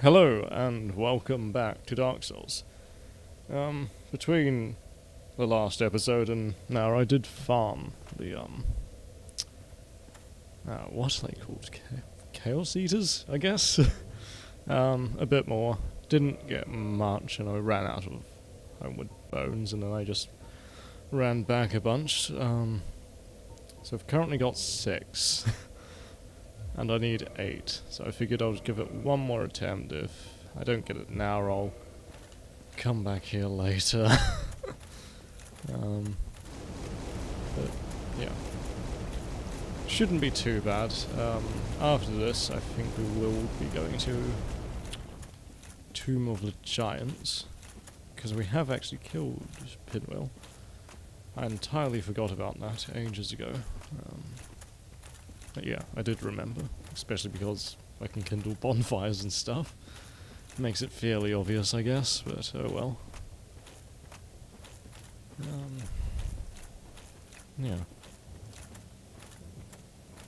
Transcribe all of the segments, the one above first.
Hello and welcome back to Dark Souls. Between the last episode and now I did farm the, what are they called? Chaos Eaters, I guess? A bit more. Didn't get much and I ran out of homeward bones and then I just ran back a bunch. So I've currently got 6. And I need 8, so I figured I'll give it one more attempt. If I don't get it now, I'll come back here later. But yeah, shouldn't be too bad. After this, I think we will be going to Tomb of the Giants, because we have actually killed Pinwheel. I entirely forgot about that ages ago. But yeah, I did remember, especially because I can kindle bonfires and stuff. Makes it fairly obvious, I guess, but oh well. Yeah.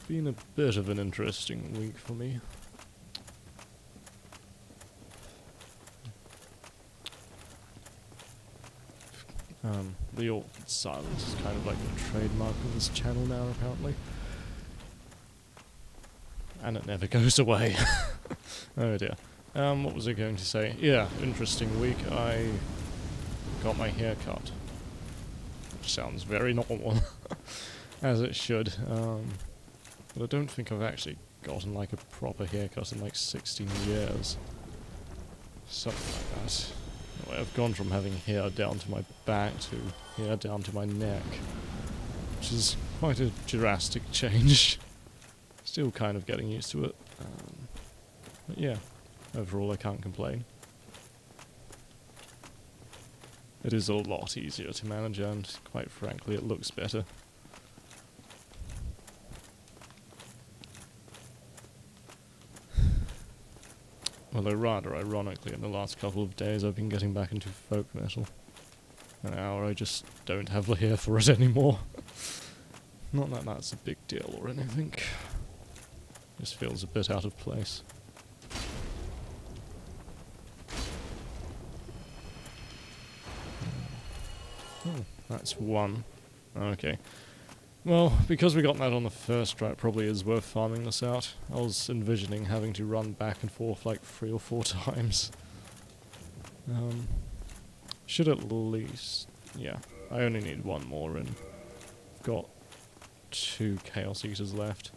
Been a bit of an interesting week for me. The awkward silence is kind of like the trademark of this channel now, apparently. And it never goes away. Oh dear. What was I going to say? Yeah, interesting week. I got my hair cut. Which sounds very normal. As it should. But I don't think I've actually gotten like a proper haircut in like 16 years. Something like that. Anyway, I've gone from having hair down to my back to hair down to my neck. Which is quite a drastic change. Still kind of getting used to it. But yeah, overall I can't complain. It is a lot easier to manage and, quite frankly, it looks better. Although rather ironically, in the last couple of days I've been getting back into folk metal. Now I just don't have the hair for it anymore. Not that that's a big deal or anything. Just feels a bit out of place. Oh, that's 1. Okay. Well, because we got that on the first try, it probably is worth farming this out. I was envisioning having to run back and forth like 3 or 4 times. Should at least... yeah, I only need 1 more and I've got 2 Chaos Eaters left.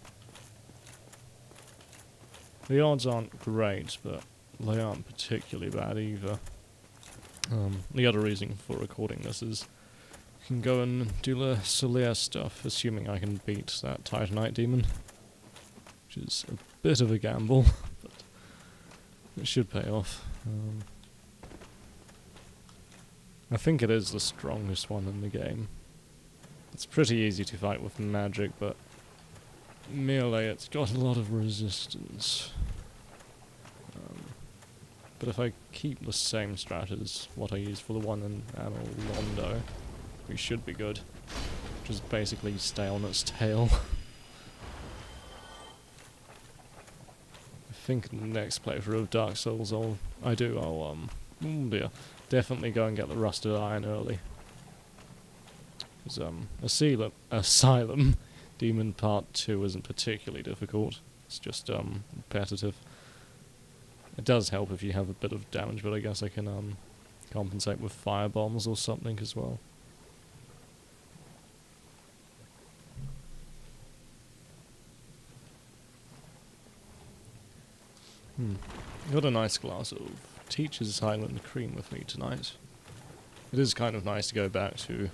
The odds aren't great, but they aren't particularly bad either. The other reason for recording this is I can go and do the Solaire stuff, assuming I can beat that Titanite Demon. Which is a bit of a gamble, but it should pay off. I think it is the strongest one in the game. It's pretty easy to fight with magic, but melee, it's got a lot of resistance. But if I keep the same strat as what I used for the one in Londo, we should be good. Just basically stay on its tail. I think in the next playthrough of Dark Souls I'll definitely go and get the Rusted Iron early. Because Asylum Demon Part 2 isn't particularly difficult, it's just repetitive. It does help if you have a bit of damage, but I guess I can compensate with fire bombs or something as well. Got a nice glass of Teacher's Highland Cream with me tonight. It is kind of nice to go back to,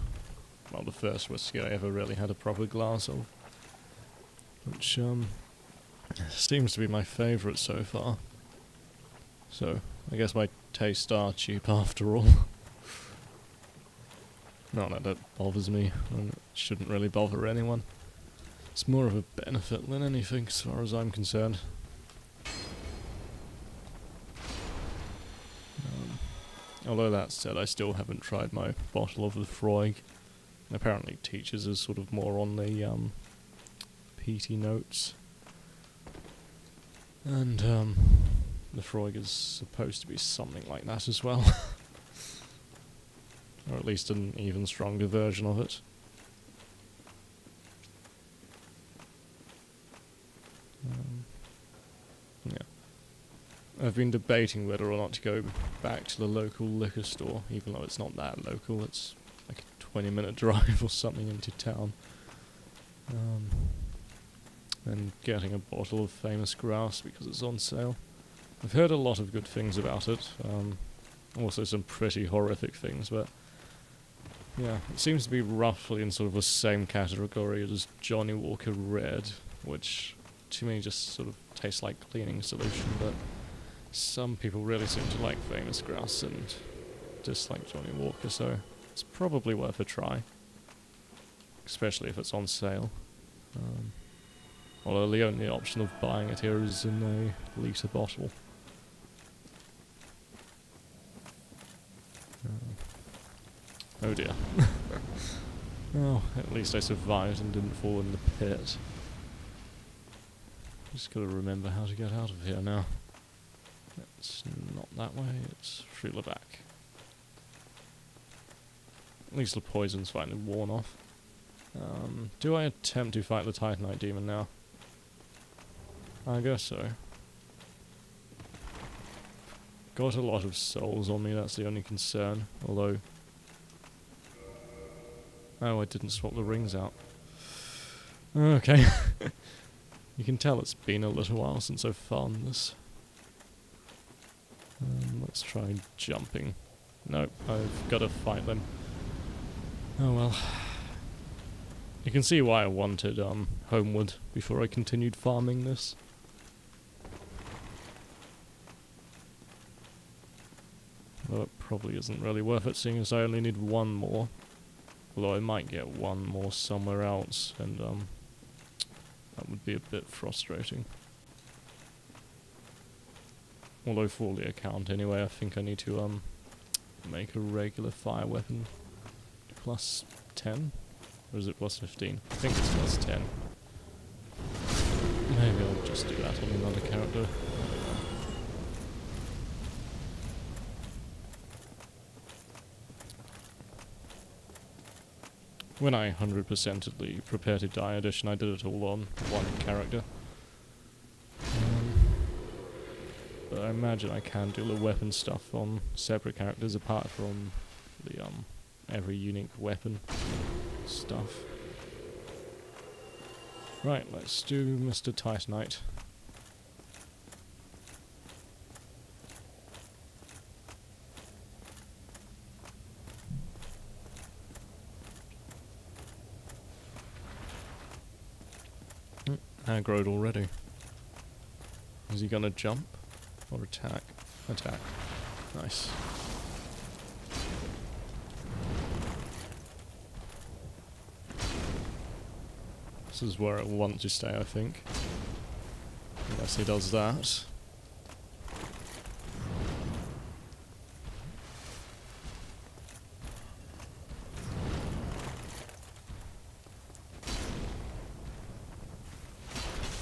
well, the first whiskey I ever really had a proper glass of. Which, seems to be my favourite so far. So, I guess my tastes are cheap after all. Not that that bothers me, and it shouldn't really bother anyone. It's more of a benefit than anything, as far as I'm concerned. Although that said, I still haven't tried my bottle of the Freud. Apparently Teachers is sort of more on the peaty notes. And the Frog is supposed to be something like that as well. Or at least an even stronger version of it. Yeah. I've been debating whether or not to go back to the local liquor store, even though it's not that local, it's like a 20-minute drive or something into town. And getting a bottle of famous grouse because it's on sale. I've heard a lot of good things about it, also some pretty horrific things, but yeah, it seems to be roughly in sort of the same category as Johnny Walker Red, which to me just sort of tastes like cleaning solution, but some people really seem to like famous grouse and dislike Johnny Walker, so it's probably worth a try, especially if it's on sale. Although the only option of buying it here is in a litre bottle. Oh dear. Oh, at least I survived and didn't fall in the pit. Just gotta remember how to get out of here now. It's not that way, it's through the back. At least the poison's finally worn off. Do I attempt to fight the Titanite Demon now? I guess so. Got a lot of souls on me, that's the only concern, although... Oh, I didn't swap the rings out. Okay. You can tell it's been a little while since I've farmed this. Let's try jumping. Nope, I've got to fight them. Oh well. You can see why I wanted Homewood before I continued farming this. Though it probably isn't really worth it, seeing as I only need one more. Although I might get one more somewhere else, and that would be a bit frustrating. Although for the account anyway, I think I need to make a regular fire weapon plus 10? Or is it plus 15? I think it's plus 10. Maybe I'll just do that on another character. When I 100%ed the Prepare to Die edition, I did it all on one character. But I imagine I can do the weapon stuff on separate characters apart from the every unique weapon stuff. Right, let's do Mr. Titanite. Aggroed already. Is he gonna jump? Or attack? Attack. Nice. This is where it will want to stay, I think. Unless he does that.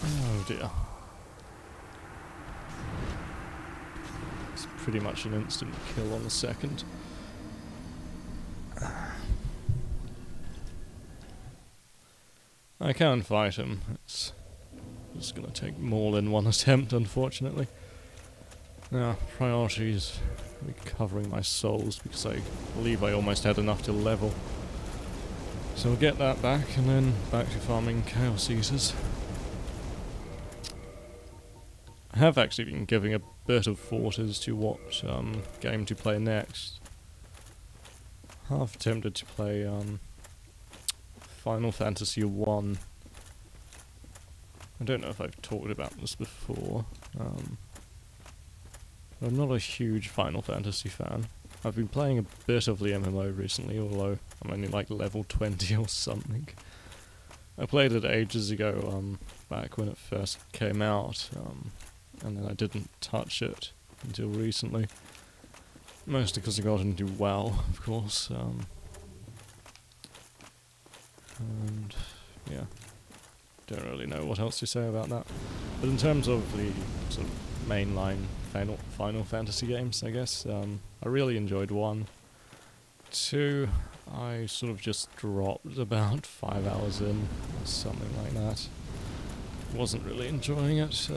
Oh dear. It's pretty much an instant kill on the second. I can fight him. It's just gonna take more than one attempt, unfortunately. Now, priority is recovering my souls, because I believe I almost had enough to level. So I'll get that back, and then back to farming Chaos Eaters. I have actually been giving a bit of thought as to what game to play next. Half tempted to play Final Fantasy 1. I don't know if I've talked about this before. I'm not a huge Final Fantasy fan. I've been playing a bit of the MMO recently, although I'm only like level 20 or something. I played it ages ago, back when it first came out, and then I didn't touch it until recently. Mostly because I got into WoW, of course. And yeah, don't really know what else to say about that. But in terms of the sort of mainline Final Fantasy games, I guess. I really enjoyed 1. 2, I sort of just dropped about 5 hours in, or something like that. Wasn't really enjoying it.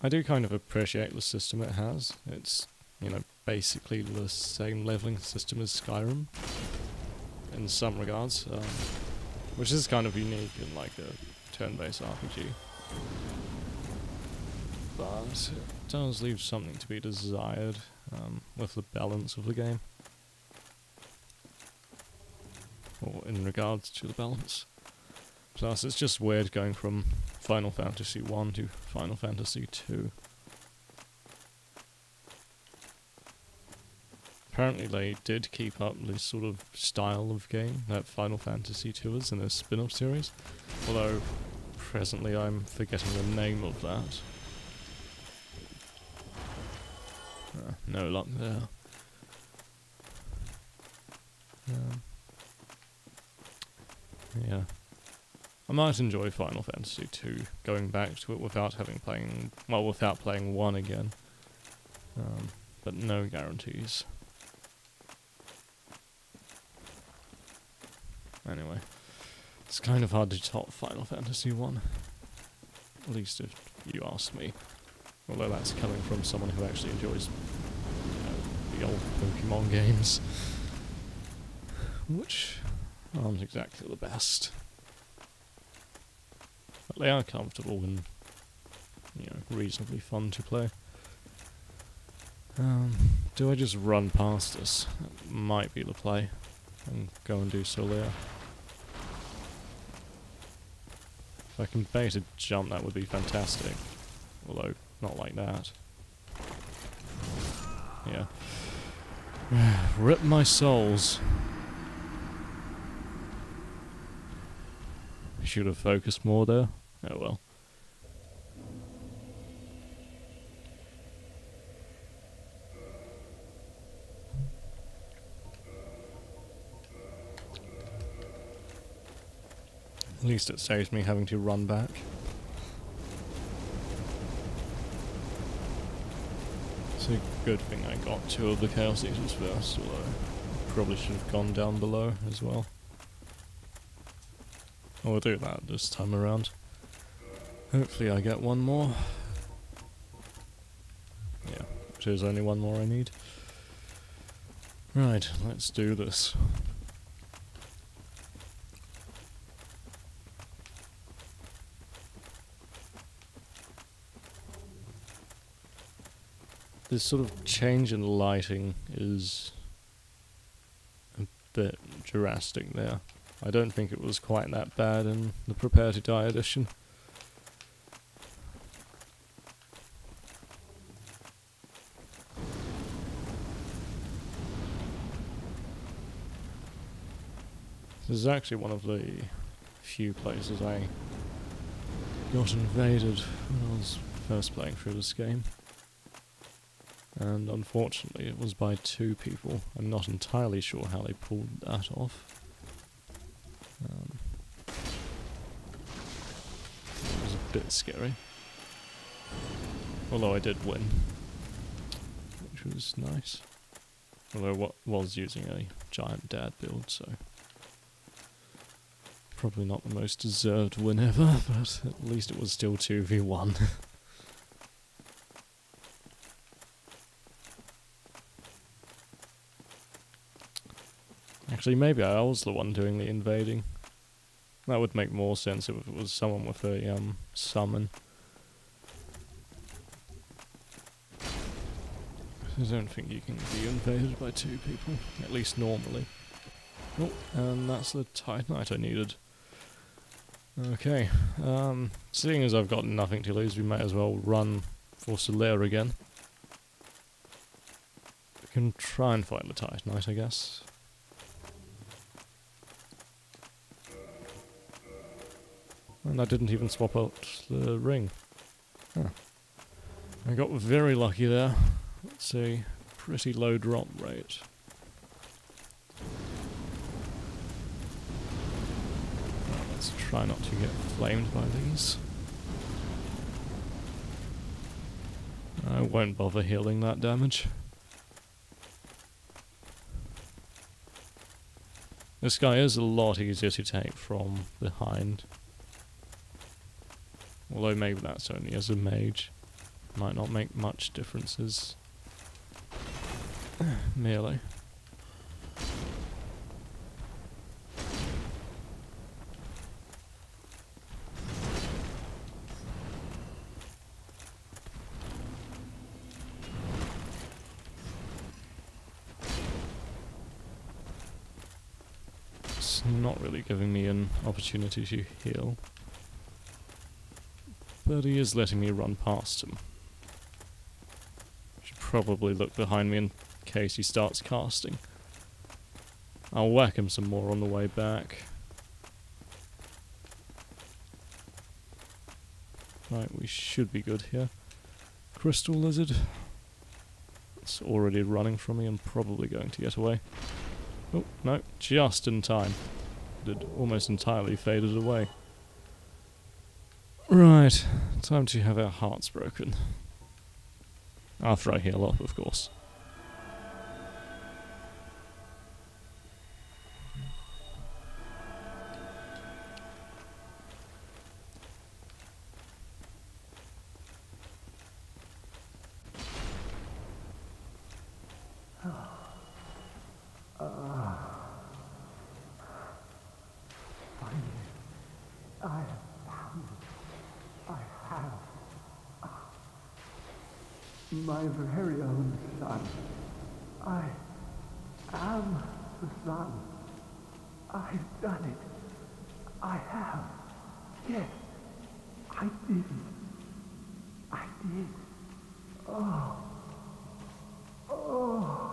I do kind of appreciate the system it has. It's, you know, basically the same leveling system as Skyrim, in some regards, which is kind of unique in like a turn-based RPG. But it does leave something to be desired with the balance of the game. Or in regards to the balance. Plus, it's just weird going from Final Fantasy 1 to Final Fantasy 2. Apparently they did keep up this sort of style of game that Final Fantasy 2 is in their spin-off series, although presently I'm forgetting the name of that. No luck there. Yeah. I might enjoy Final Fantasy 2 going back to it without playing 1 again. But no guarantees. Anyway, it's kind of hard to top Final Fantasy 1. At least if you ask me. Although that's coming from someone who actually enjoys, you know, the old Pokemon games. Which aren't exactly the best. But they are comfortable and, you know, reasonably fun to play. Do I just run past this? That might be the play. And go and do so there. If I can bait a jump, that would be fantastic. Although, not like that. Yeah. Rip my souls. Should have focused more there. Oh well. At least it saves me having to run back. It's a good thing I got 2 of the Chaos Eaters first, although I probably should have gone down below as well. I'll do that this time around. Hopefully I get 1 more. Yeah, there's only 1 more I need. Right, let's do this. This sort of change in lighting is a bit drastic there. I don't think it was quite that bad in the Prepare to Die edition. This is actually one of the few places I got invaded when I was first playing through this game. And unfortunately it was by 2 people. I'm not entirely sure how they pulled that off. It was a bit scary. Although I did win, which was nice. Although I was using a giant dad build, so probably not the most deserved win ever, but at least it was still 2v1. Actually, maybe I was the one doing the invading. That would make more sense if it was someone with a summon. I don't think you can be invaded by 2 people, at least normally. Oh, and that's the Titanite I needed. Okay, seeing as I've got nothing to lose, we may as well run for Solaire again. We can try and fight the Titanite, I guess. And I didn't even swap out the ring. Huh. I got very lucky there. Let's see, pretty low drop rate. Well, let's try not to get flamed by these. won't bother healing that damage. This guy is a lot easier to take from behind. Although maybe that's only as a mage. Might not make much differences. Melee. It's not really giving me an opportunity to heal. But he is letting me run past him. Should probably look behind me in case he starts casting. I'll whack him some more on the way back. Right, we should be good here. Crystal Lizard. It's already running from me and probably going to get away. Oh, no, just in time. It had almost entirely faded away. Right, time to have our hearts broken. After I heal up, of course. My very own son. I am the son. I've done it. I have. Yes, I did. I did. Oh. Oh.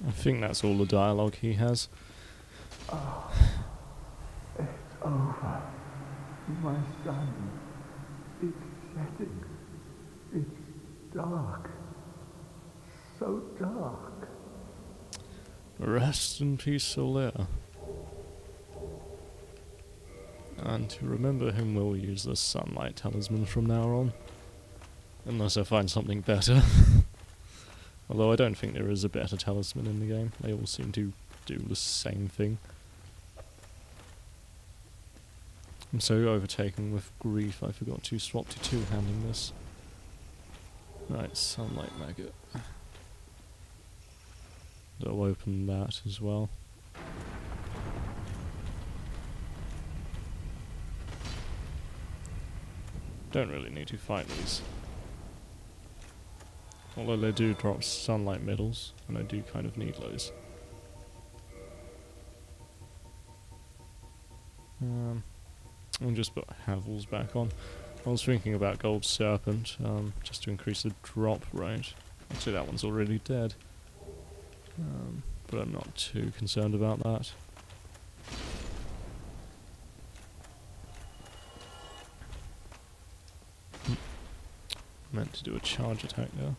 I think that's all the dialogue he has. Oh, it's over. My son. It's setting. It's dark. So dark. Rest in peace, Solaire. And to remember him, we'll use the Sunlight Talisman from now on. Unless I find something better. Although I don't think there is a better talisman in the game. They all seem to do the same thing. I'm so overtaken with grief I forgot to swap to two-handing this. Right, Sunlight Maggot. I'll open that as well. Don't really need to fight these. Although they do drop sunlight medals, and I do kind of need those. I'll just put Havel's back on. I was thinking about Gold Serpent, just to increase the drop rate. Actually that one's already dead. But I'm not too concerned about that. Meant to do a charge attack there.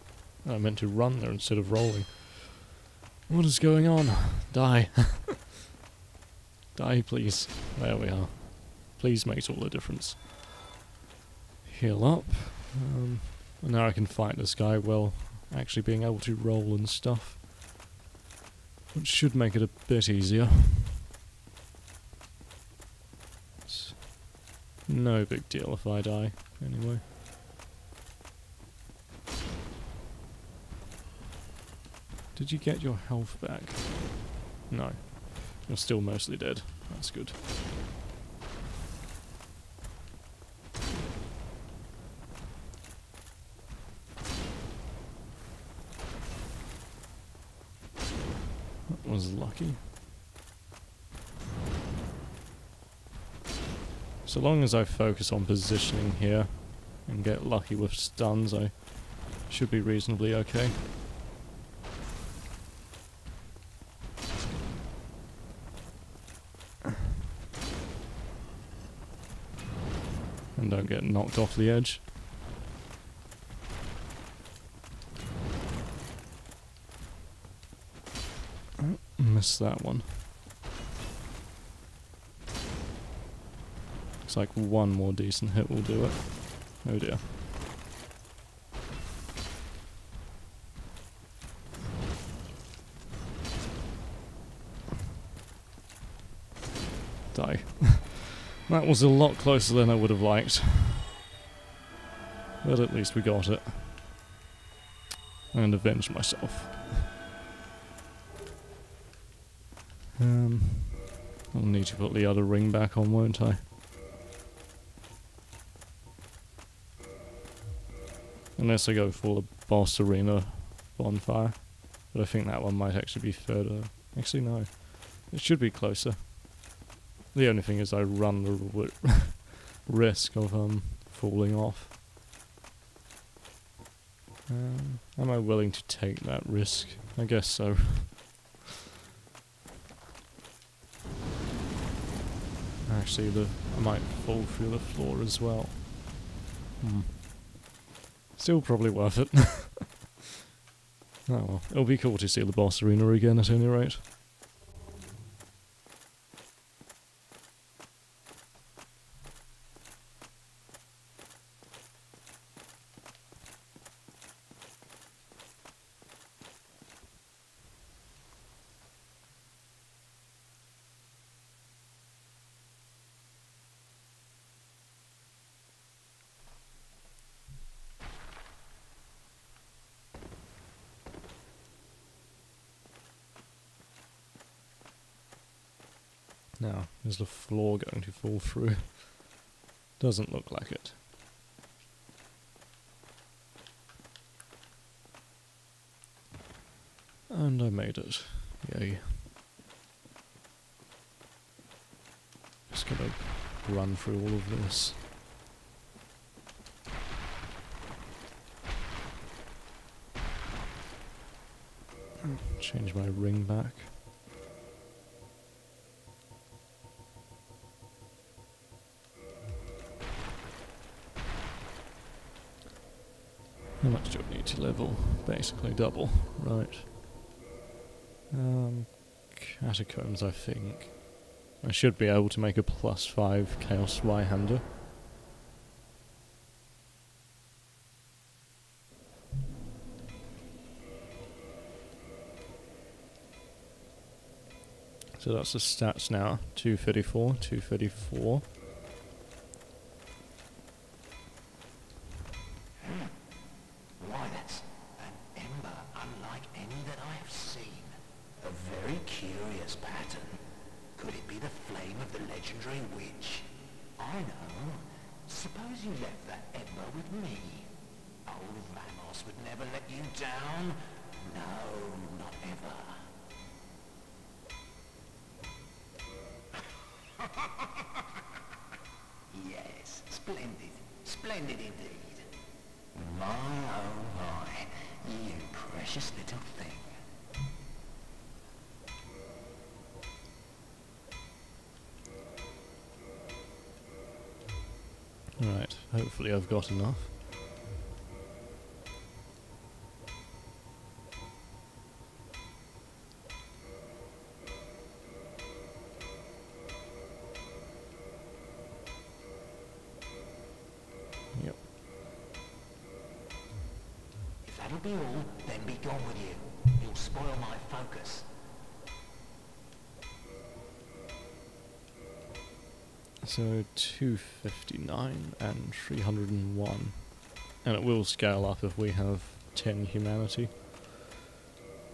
I meant to run there instead of rolling. What is going on? Die. Die, please. There we are. Please makes all the difference. Heal up. And now I can fight this guy while actually being able to roll and stuff. Which should make it a bit easier. It's no big deal if I die, anyway. Did you get your health back? No. You're still mostly dead. That's good. That was lucky. So long as I focus on positioning here and get lucky with stuns, I should be reasonably okay. And don't get knocked off the edge. Oh, missed that one. Looks like one more decent hit will do it. Oh dear. Die. That was a lot closer than I would have liked. But at least we got it. And avenged myself. I'll need to put the other ring back on, won't I? Unless I go for the boss arena bonfire. But I think that one might actually be further. Actually, no. It should be closer. The only thing is I run the risk of falling off. Am I willing to take that risk? I guess so. Actually, I might fall through the floor as well. Still probably worth it. Oh well, it'll be cool to see the boss arena again at any rate. Now, is the floor going to fall through? Doesn't look like it. And I made it. Yay. Just gonna run through all of this. Change my ring back. How much do I need to level? Basically double, right. Catacombs, I think. I should be able to make a +5 Chaos Y-hander. So that's the stats now. 234, 234. Why, that's an ember unlike any that I have seen. A very curious pattern. Could it be the flame of the legendary witch? I know. Suppose you left that ember with me. Old Vamos would never let you down. No, not ever. Yes, splendid. Splendid indeed. My, oh my, you precious little thing. Right, hopefully I've got enough. Yep. If that'll be all, then be gone with you. You'll spoil my focus. So 259 and 301. And it will scale up if we have 10 humanity.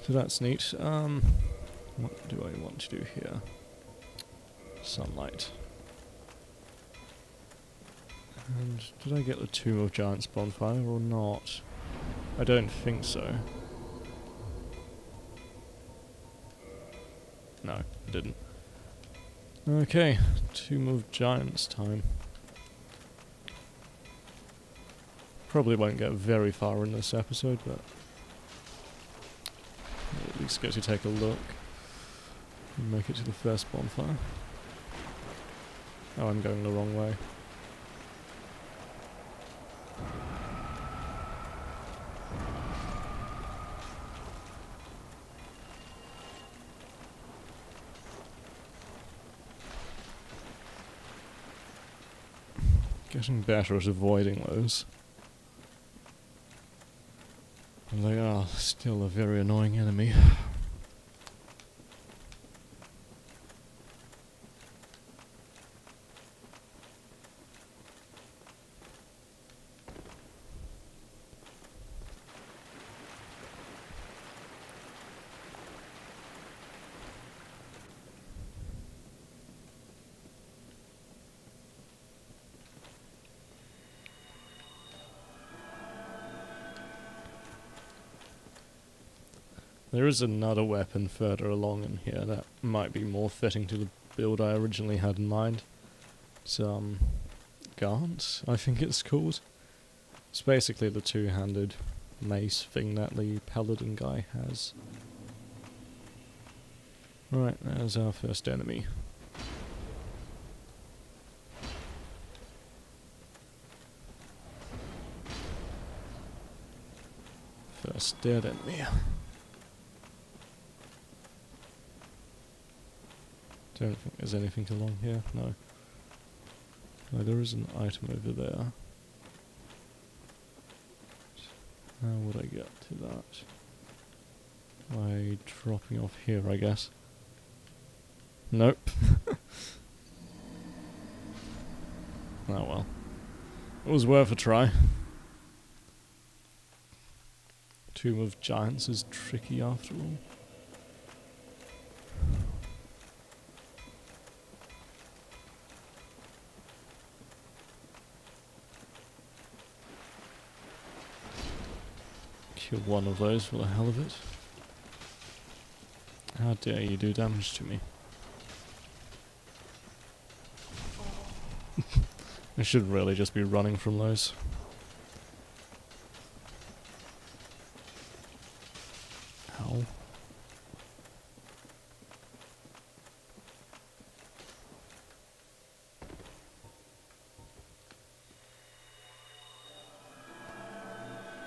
So that's neat. What do I want to do here? Sunlight. And did I get the Tomb of Giants bonfire or not? I don't think so. No, I didn't. Okay, Tomb of Giants time. Probably won't get very far in this episode, but I'll at least get to take a look and make it to the first bonfire. Oh, I'm going the wrong way. Getting better at avoiding those. And they are still a very annoying enemy. There is another weapon further along in here that might be more fitting to the build I originally had in mind. Some Gaunt, I think it's called. It's basically the two-handed mace thing that the paladin guy has. Right, there's our first enemy. First dead enemy. Don't think there's anything along here, no. No, there is an item over there. How would I get to that? By dropping off here, I guess. Nope. Oh well. It was worth a try. Tomb of Giants is tricky after all. Kill one of those for the hell of it. How dare you do damage to me? I should really just be running from those. Ow.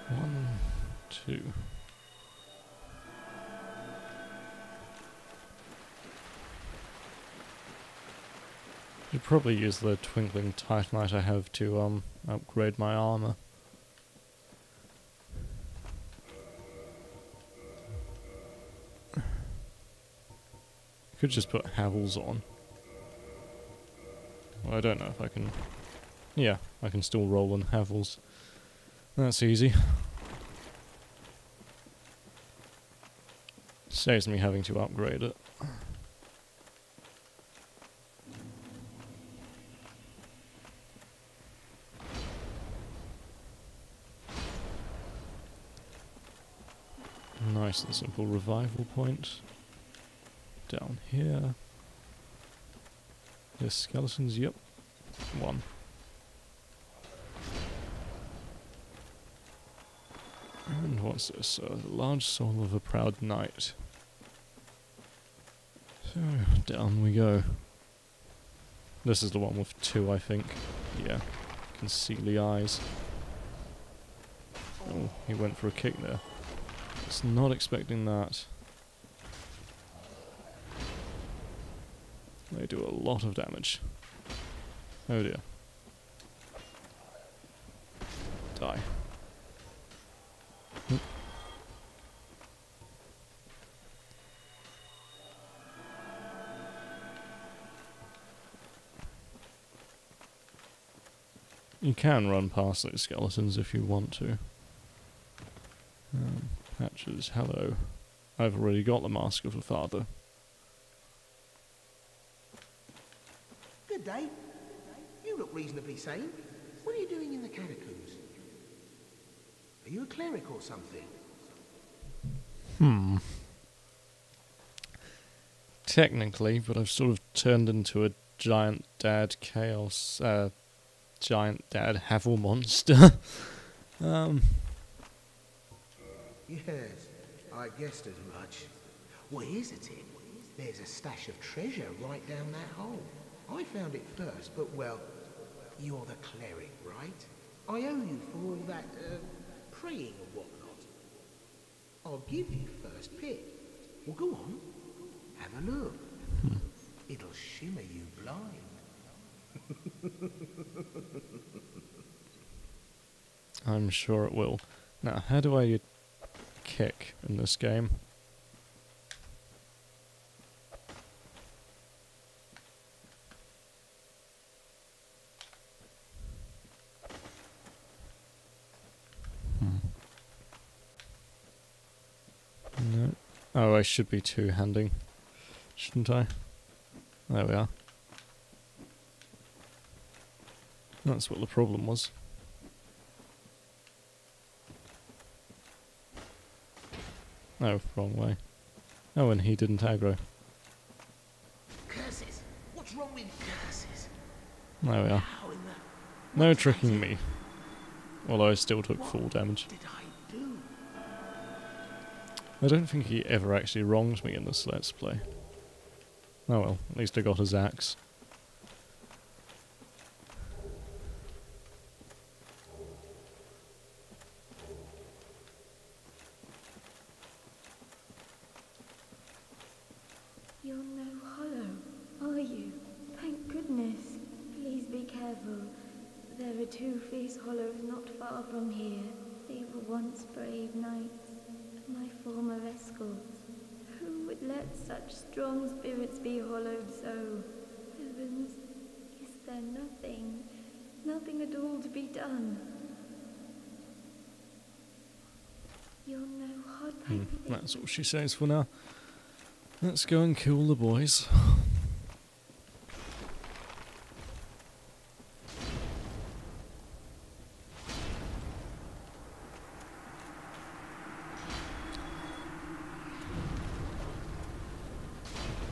One, two. Should probably use the twinkling Titanite I have to upgrade my armor. Could just put Havels on. Well, I don't know if I can. Yeah, I can still roll in Havels. That's easy. Saves me having to upgrade it. Nice and simple revival point. Down here. There's skeletons, yep. One. And what's this? The large soul of a proud knight. So, down we go. This is the one with two, I think. Yeah. Can see the eyes. Oh, he went for a kick there. Was not expecting that. They do a lot of damage. Oh dear. Die. You can run past those skeletons if you want to. Patches, hello. I've already got the Mask of the Father. Good day. You look reasonably sane. What are you doing in the catacombs? Are you a cleric or something? Technically, but I've sort of turned into a giant dad chaos, giant dad Havel monster. Yes, I guessed as much. Well, here's a tip. There's a stash of treasure right down that hole. I found it first, but well, you're the cleric, right? I owe you for all that, praying and whatnot. I'll give you first pick. Well, go on. Have a look. It'll shimmer you blind. I'm sure it will. Now, how do I kick in this game? No. Oh, I should be two-handing, shouldn't I? There we are. That's what the problem was. Oh, wrong way. Oh, and he didn't aggro. Curses! What's wrong with curses? There we are. How in the... No what's tricking that? me. Although I still took What full damage. did I do? I don't think he ever actually wronged me in this Let's Play. Oh well, at least I got his axe. You're no hollow, are you? Thank goodness. Please be careful. There are two fierce hollows not far from here. They were once brave knights, my former escorts. Who would let such strong spirits be hollowed so? Heavens, is there nothing at all to be done? You're no hollow. That's all she says for now. Let's go and kill the boys.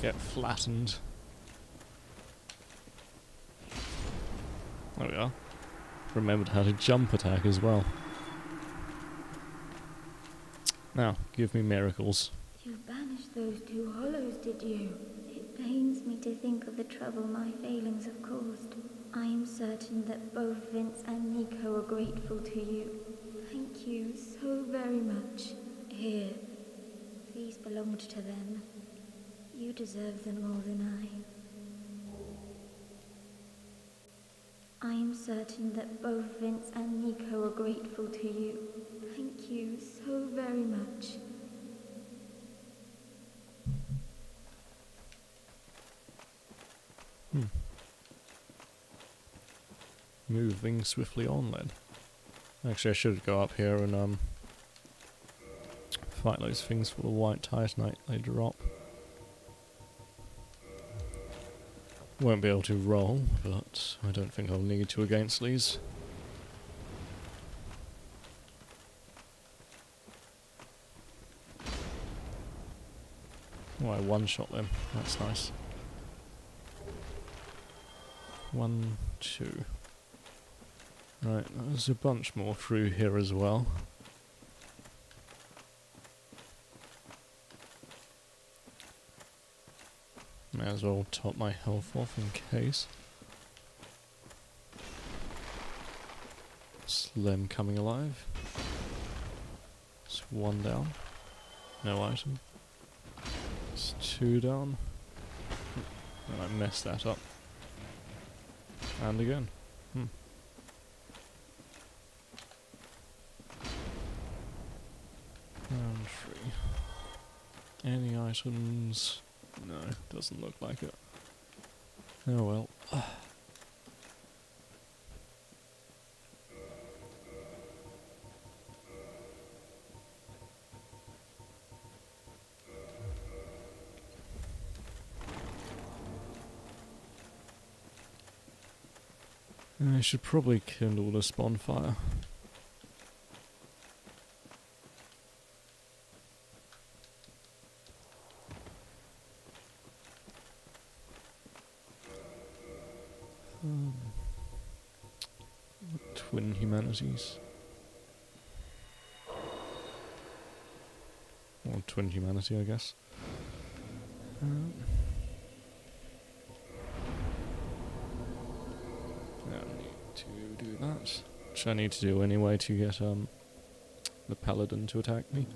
Get flattened. There we are. Remembered how to jump attack as well. Now, give me miracles. You banished those two hollows, did you? It pains me to think of the trouble my failings have caused. I am certain that both Vince and Nico are grateful to you. Thank you so very much. Here, these belonged to them. You deserve them more than I am certain that both Vince and Nico are grateful to you. Thank you so very much. Moving swiftly on then. Actually, I should go up here and fight those things for the white Titanite they drop. Won't be able to roll, but I don't think I'll need to against these. Oh, I one-shot them. That's nice. 1, 2. Right, there's a bunch more through here as well. May as well top my health off in case. Slim coming alive. It's 1 down. No item. It's 2 down. And I messed that up. And again. And 3. Any items? No, doesn't look like it. Oh well. I should probably kindle this bonfire. Twin humanities. Or twin humanity, I guess. I need to do that. Which I need to do anyway to get the paladin to attack me.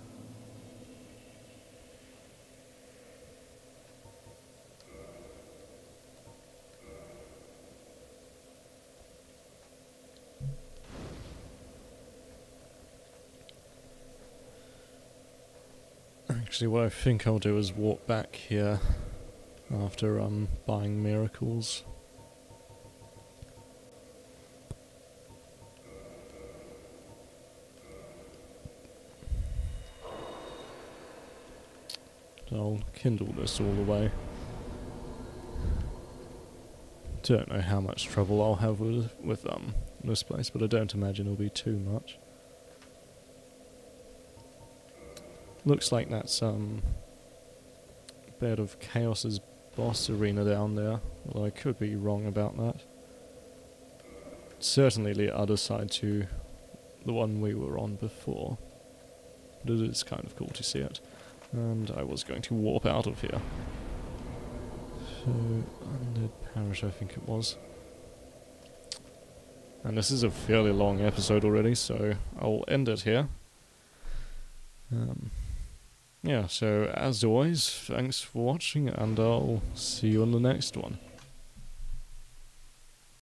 Actually, what I think I'll do is walk back here after buying miracles. I'll kindle this all the way. Don't know how much trouble I'll have with this place, but I don't imagine it'll be too much. Looks like that's Bed of Chaos's boss arena down there, although I could be wrong about that. Certainly the other side to the one we were on before, but it is kind of cool to see it. And I was going to warp out of here. So, Undead Parish I think it was. And this is a fairly long episode already, so I'll end it here. Yeah, so as always, thanks for watching, and I'll see you on the next one.